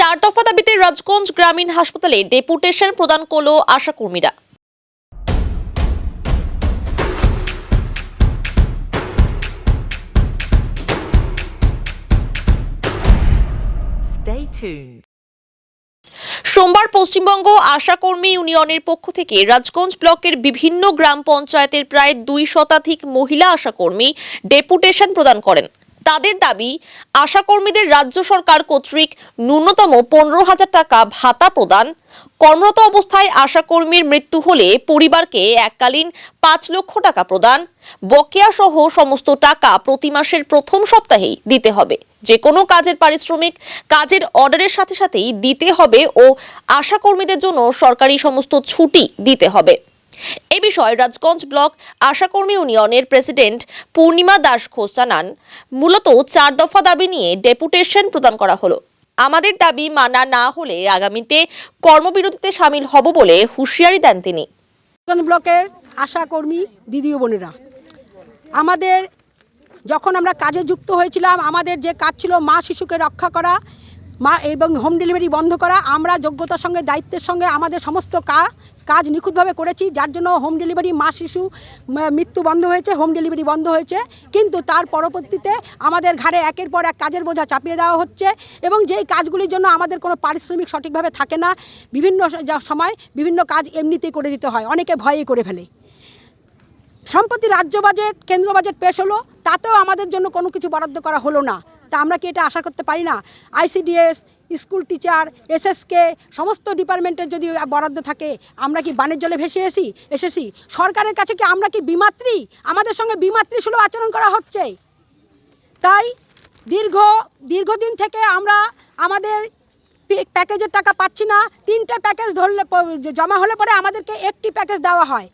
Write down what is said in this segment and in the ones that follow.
চার দফা দাবিতে রাজগঞ্জ গ্রামীণ হাসপাতালে ডেপুটেশন প্রদান করল আশাকর্মীরা। সোমবার পশ্চিমবঙ্গ আশাকর্মী ইউনিয়নের পক্ষ থেকে রাজগঞ্জ ব্লকের বিভিন্ন গ্রাম পঞ্চায়েতের প্রায় 2 শতাধিক মহিলা আশাকর্মী ডেপুটেশন প্রদান করেন। তাদের দাবি, আশাকর্মীদের রাজ্য সরকার কর্তৃক ন্যূনতম 15,000 টাকা ভাতা প্রদান, কর্মরত অবস্থায় আশাকর্মীর মৃত্যু হলে পরিবারকে এককালীন 5 লক্ষ টাকা প্রদান, বকেয়া সহ সমস্ত টাকা প্রতি মাসের প্রথম সপ্তাহেই দিতে হবে, যে কোনো কাজের পারিশ্রমিক কাজের অর্ডারের সাথে সাথেই দিতে হবে ও আশাকর্মীদের জন্য সরকারি সমস্ত ছুটি দিতে হবে। এ বিষয়ে রাজগঞ্জ ব্লক আশাকর্মী ইউনিয়নের প্রেসিডেন্ট পূর্ণিমা দাস ঘোষ জানান, মূলত 4 দফা দাবি নিয়ে ডেপুটেশন প্রদান করা হলো। আমাদের দাবি মানা না হলে আগামীতে কর্মবিরতিতে সামিল হব বলে হুঁশিয়ারি দেন তিনি। ব্লকের আশাকর্মী দিদি ও বোনেরা, আমাদের যখন আমরা কাজে যুক্ত হয়েছিলাম, আমাদের যে কাজ ছিল মা শিশুকে রক্ষা করা, মা এবং হোম ডেলিভারি বন্ধ করা, আমরা যোগ্যতার সঙ্গে দায়িত্বের সঙ্গে আমাদের সমস্ত কাজ নিখুঁতভাবে করেছি, যার জন্য হোম ডেলিভারি মা শিশু মৃত্যু বন্ধ হয়েছে, হোম ডেলিভারি বন্ধ হয়েছে। কিন্তু তার পরবর্তীতে আমাদের ঘাড়ে একের পর এক কাজের বোঝা চাপিয়ে দেওয়া হচ্ছে এবং যেই কাজগুলির জন্য আমাদের কোনো পারিশ্রমিক সঠিকভাবে থাকে না, বিভিন্ন সময় বিভিন্ন কাজ এমনিতেই করে দিতে হয়, অনেকে ভয়েই করে ফেলে। সম্প্রতি রাজ্য বাজেট কেন্দ্র বাজেট পেশ হলো, তাতেও আমাদের জন্য কোনো কিছু বরাদ্দ করা হলো না। তা আমরা কি এটা আশা করতে পারি না? ICDS, স্কুল টিচার, SSK সমস্ত ডিপার্টমেন্টের যদি বরাদ্দ থাকে, আমরা কি বানের জলে ভেসে এসেছি? সরকারের কাছে কি আমরা কি বিমাত্রী? আমাদের সঙ্গে বিমাত্রী সুলভ আচরণ করা হচ্ছে। তাই দীর্ঘদিন থেকে আমরা আমাদের প্যাকেজের টাকা পাচ্ছি না। 3টে প্যাকেজ ধরলে জমা হলে পরে আমাদেরকে একটি প্যাকেজ দেওয়া হয়।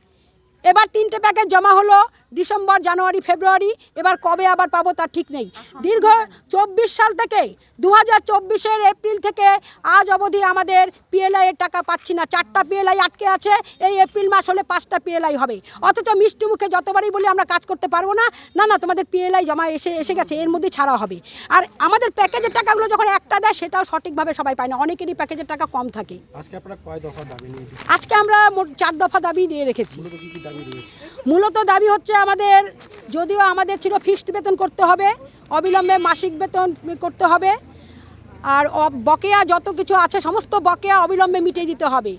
এবার 3টে প্যাকেজ জমা হলো ডিসেম্বর, জানুয়ারি, ফেব্রুয়ারি, এবার কবে আবার পাবো তার ঠিক নেই। দীর্ঘ 24 সাল থেকে 2024-এর এপ্রিল থেকে আজ অবধি আমাদের PLI এর টাকা পাচ্ছি না। 4টা PLI আটকে আছে, এই এপ্রিল মাস হলে 5টা PLI হবে। অথচ মিষ্টি মুখে যতবারই বলি আমরা কাজ করতে পারবো না, না তোমাদের PLI জমা এসে গেছে, এর মধ্যেই ছাড়া হবে। আর আমাদের প্যাকেজের টাকাগুলো যখন একটা দেয়, সেটাও সঠিকভাবে সবাই পায় না, অনেকেরই প্যাকেজের টাকা কম থাকে। আজকে আমরা 4 দফা দাবি নিয়ে রেখেছি। মূলত দাবি হচ্ছে আমাদের, যদিও আমাদের ছিল ফিক্সড বেতন করতে হবে, অবিলম্বে মাসিক বেতন করতে হবে, আর বকেয়া যত কিছু আছে সমস্ত বকেয়া অবিলম্বে মিটিয়ে দিতে হবে।